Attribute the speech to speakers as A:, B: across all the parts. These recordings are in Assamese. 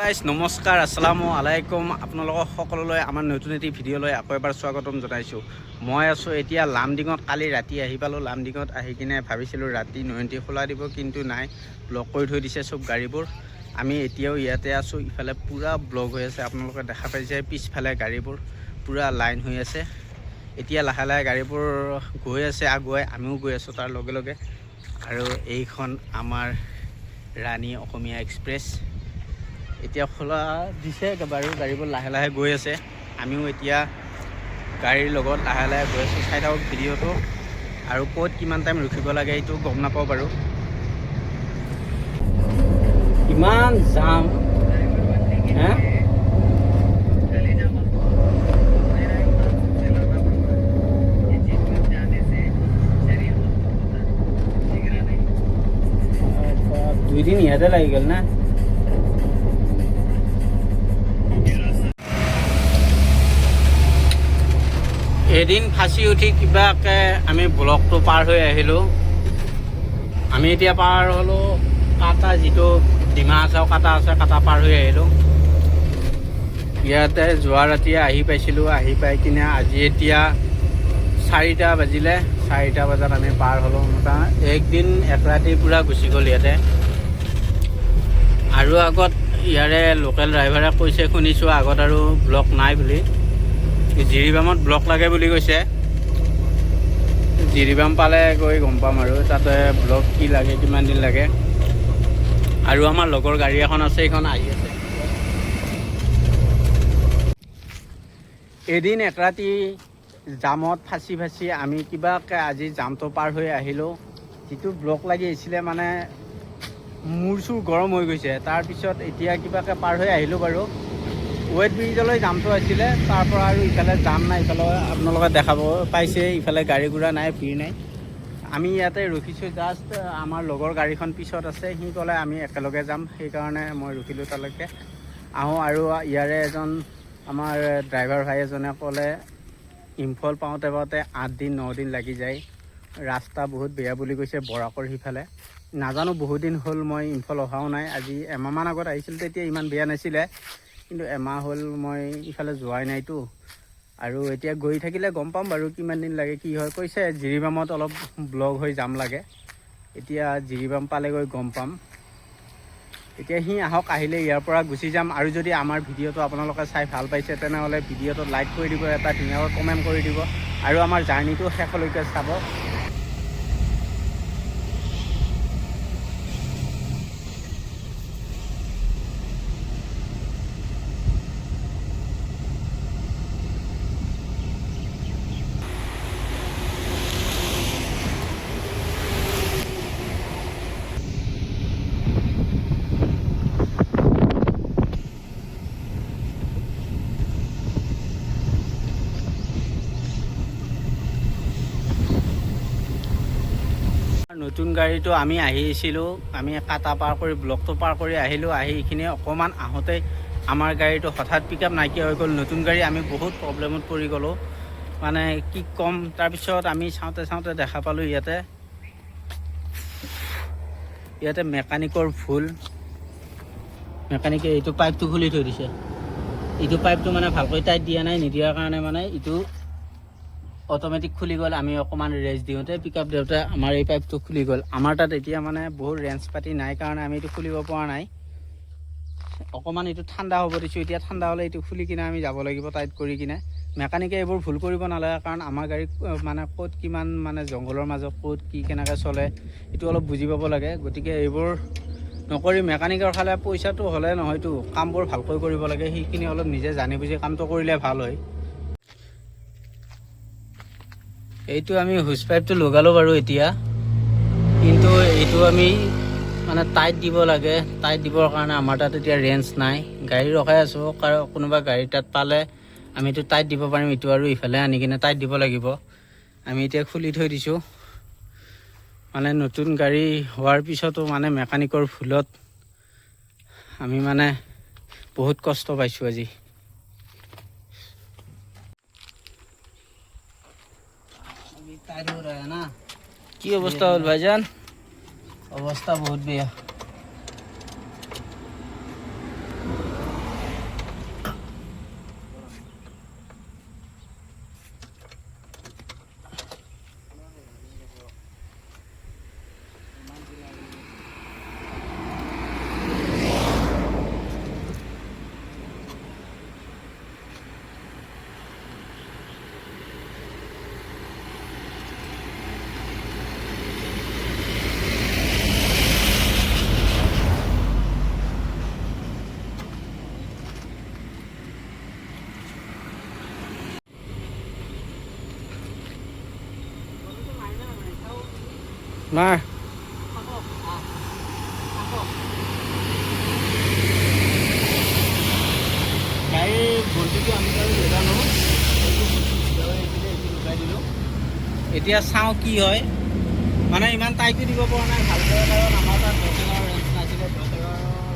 A: গাইজ নমস্কাৰ, আসসালামু আলাইকুম। আপোনালোকক সকলোলৈ আমাৰ নতুন এটি ভিডিঅ'লৈ আকৌ এবাৰ স্বাগতম জনাইছোঁ। মই আছোঁ এতিয়া লামডিঙত। কালি ৰাতি আহি পালোঁ লামডিঙত। আহি কিনে ভাবিছিলোঁ ৰাতি নয়ন্তি খোলা দিব, কিন্তু নাই, ব্লক কৰি থৈ দিছে চব গাড়ীবোৰ। আমি এতিয়াও ইয়াতে আছোঁ। ইফালে পূৰা ব্লক হৈ আছে, আপোনালোকে দেখা পাইছে। পিছফালে গাড়ীবোৰ পূৰা লাইন হৈ আছে। এতিয়া লাহে লাহে গাড়ীবোৰ গৈ আছে আগুৱাই, আমিও গৈ আছোঁ তাৰ লগে লগে। আৰু এইখন আমাৰ ৰাণী অসমীয়া এক্সপ্ৰেছ। এতিয়া খোলা দিছে বাৰু, গাড়ীবোৰ লাহে লাহে গৈ আছে। আমিও এতিয়া গাড়ীৰ লগত লাহে লাহে গৈ আছোঁ। চাই থাকক ভিডিঅ'টো। আৰু ক'ত কিমান টাইম ৰখিব লাগে এইটো গম নাপাওঁ বাৰু। ইমান জাম হে। দুইদিন ইয়াতে লাগি গ'ল না। এদিন ফাঁচি উঠি কিবাকে আমি ব্লকটো পাৰ হৈ আহিলোঁ। আমি এতিয়া পাৰ হ'লোঁ কাটা, যিটো ডিমা হাছাও কাটা আছে, কাটা পাৰ হৈ আহিলোঁ। ইয়াতে যোৱা ৰাতি আহি পাইছিলোঁ। আহি পাই কিনে আজি এতিয়া 4টা বাজিলে। 4টা বজাত আমি পাৰ হ'লোঁ। একদিন এক ৰাতি পূৰা গুচি গ'ল ইয়াতে। আৰু আগত ইয়াৰে লোকেল ড্ৰাইভাৰে কৈছে, শুনিছোঁ আগত আৰু ব্লক নাই বুলি। জিৰিবামত ব্লক লাগে বুলি কৈছে। জিৰিবাম পালে গৈ গম পাম আৰু তাতে ব্লক কি লাগে, কিমান দিন লাগে। আৰু আমাৰ লগৰ গাড়ী এখন আছে, এইখন আহি আছে। এদিন এক ৰাতি জামত ফাঁচি ফাঁচি আমি কিবাকৈ আজি জামটো পাৰ হৈ আহিলোঁ। যিটো ব্লক লাগি আহিছিলে, মানে মূৰ চুৰ গৰম হৈ গৈছে। তাৰপিছত এতিয়া কিবাকৈ পাৰ হৈ আহিলোঁ বাৰু। ৱেট ব্ৰিজলৈ জামটো আছিলে, তাৰ পৰা আৰু ইফালে জাম নাই। ইফালে আপোনালোকে দেখাব পাইছে, ইফালে গাড়ী ঘোৰা নাই, ভিৰ নাই। আমি ইয়াতে ৰখিছোঁ। জাষ্ট আমাৰ লগৰ গাড়ীখন পিছত আছে। সি ক'লে আমি একেলগে যাম, সেইকাৰণে মই ৰখিলোঁ তালৈকে আহোঁ। আৰু ইয়াৰে এজন আমাৰ ড্ৰাইভাৰ ভাই এজনে ক'লে ইম্ফল পাওঁতে পাওঁতে 8 দিন 9 দিন লাগি যায়। ৰাস্তা বহুত বেয়া বুলি কৈছে বৰাকৰ সিফালে। নাজানো, বহুত দিন হ'ল মই ইম্ফল অহাও নাই। আজি এমাহমান আগত আহিছিল, তেতিয়া ইমান বেয়া নাছিলে, কিন্তু এমাহ হ'ল মই ইফালে যোৱাই নাইতো। আৰু এতিয়া গৈ থাকিলে গম পাম বাৰু কিমান দিন লাগে, কি হয়। কৈছে জিৰিবামত অলপ ব্লক হৈ জাম লাগে। এতিয়া জিৰিবাম পালেগৈ গম পাম। এতিয়া সি আহক, আহিলে ইয়াৰ পৰা গুচি যাম। আৰু যদি আমাৰ ভিডিঅ'টো আপোনালোকে চাই ভাল পাইছে, তেনেহ'লে ভিডিঅ'টো লাইক কৰি দিব, এটা ধুনীয়াকৈ কমেণ্ট কৰি দিব, আৰু আমাৰ জাৰ্ণিটো শেষলৈকে চাব। নতুন গাড়ীটো আমি আহিছিলোঁ, আমি কাটা পাৰ কৰি ব্লকটো পাৰ কৰি আহিলোঁ। আহি এইখিনি অকণমান আহোঁতে আমাৰ গাড়ীটো হঠাৎ পিক আপ নাইকিয়া হৈ গ'ল। নতুন গাড়ী, আমি বহুত প্ৰব্লেমত পৰি গ'লোঁ, মানে কি ক'ম। তাৰপিছত আমি চাওঁতে চাওঁতে দেখা পালোঁ ইয়াতে মেকানিকৰ ভুল। মেকানিকে এইটো পাইপটো খুলি থৈ দিছে। এইটো পাইপটো মানে ভালকৈ টাইট দিয়া নাই, নিদিয়াৰ কাৰণে মানে এইটো অট'মেটিক খুলি গ'ল। আমি অকণমান ৰেষ্ট দিওঁতে, পিক আপ দিওঁতে আমাৰ এই পাইপটো খুলি গ'ল। আমাৰ তাত এতিয়া মানে বহুত ৰেঞ্জ পাতি নাই কাৰণে আমি এইটো খুলিব পৰা নাই। অকণমান এইটো ঠাণ্ডা হ'ব দিছোঁ। এতিয়া ঠাণ্ডা হ'লে এইটো খুলি কিনে আমি যাব লাগিব টাইট কৰি কিনে। মেকানিকে এইবোৰ ভুল কৰিব নালাগে, কাৰণ আমাৰ গাড়ী মানে ক'ত কিমান মানে জংঘলৰ মাজত ক'ত কি কেনেকৈ চলে, এইটো অলপ বুজি পাব লাগে। গতিকে এইবোৰ নকৰি মেকানিকৰ ফালে পইচাটো হ'লে নহয়তো, কামবোৰ ভালকৈ কৰিব লাগে। সেইখিনি অলপ নিজে জানি বুজি কামটো কৰিলে ভাল হয়। এইটো আমি হুচ পাইপটো লগালোঁ বাৰু এতিয়া, কিন্তু এইটো আমি মানে টাইট দিব লাগে। টাইট দিবৰ কাৰণে আমাৰ তাত এতিয়া ৰেঞ্জ নাই। গাড়ী ৰখাই আছোঁ, কাৰণ কোনোবা গাড়ী তাত পালে আমিতো টাইট দিব পাৰিম। এইটো আৰু ইফালে আনি কিনে টাইট দিব লাগিব। আমি এতিয়া খুলি থৈ দিছোঁ। মানে নতুন গাড়ী হোৱাৰ পিছতো মানে মেকানিকৰ ভুলত আমি মানে বহুত কষ্ট পাইছোঁ আজি। কি অৱস্থা হ'ল ভাইজান? অৱস্থা বহুত বেয়া। নাই গাড়ীৰ ভল্টিটো আমি বাৰু নাজানো, লগাই দিলোঁ। এতিয়া চাওঁ কি হয়, মানে ইমান টাইটো দিব পৰা নাই ভালকৈ, কাৰণ আমাৰ তাত 10,000 ৰেঞ্জ নাছিলে। 10,000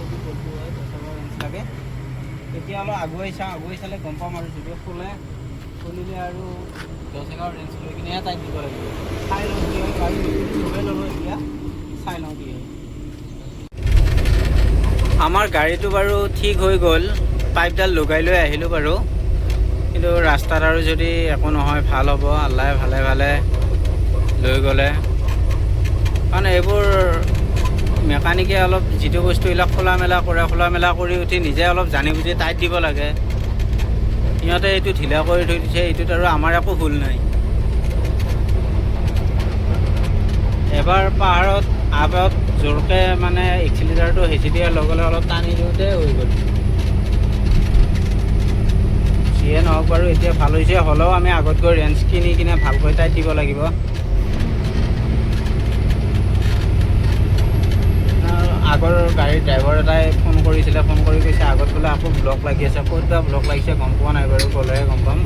A: এইটো ভল্টি হয়, 10,000 ৰেঞ্জ লাগে। এতিয়া অলপ আগুৱাই চাওঁ, আগুৱাই চালে গম পাম আৰু যদি খুলিলে আৰু 10,000 ৰেঞ্জ লৈ কিনেহে টাইট দিব লাগিব। চাই লওঁ কি হয়, গাড়ী লগাই ল'লোঁ এতিয়া, চাই লওঁ কি হয়। আমাৰ গাড়ীটো বাৰু ঠিক হৈ গ'ল, পাইপডাল লগাই লৈ আহিলোঁ বাৰু, কিন্তু ৰাস্তাত আৰু যদি একো নহয় ভাল হ'ব, আল্লাই ভালে ভালে লৈ গ'লে। কাৰণ এইবোৰ মেকানিকে অলপ যিটো বস্তু এইবিলাক খোলা মেলা কৰে, খোলা মেলা কৰি উঠি নিজে অলপ জানি বুজি টাইট দিব লাগে। সিহঁতে এইটো ঢিলা কৰি থৈ দিছে, এইটোত আৰু আমাৰ একো ভুল নাই। এবাৰ পাহাৰত আগত জোৰকৈ মানে এক্সিলেটাৰটো হেঁচি দিয়াৰ লগে লগে অলপ টানি দিওঁতে হৈ গ'ল। যিয়ে নহওক বাৰু এতিয়া ভাল হৈছে, হ'লেও আমি আগত গৈ ৰেঞ্জ কিনি কিনে ভালকৈ টাইট দিব লাগিব। আগৰ গাড়ীৰ ড্ৰাইভাৰ এটাই ফোন কৰিছিলে, ফোন কৰি কৈছে আগত বোলে আকৌ ব্লক লাগি আছে। ক'ত বা ব্লক লাগিছে গম পোৱা নাই বাৰু, গ'লেহে গম পাম।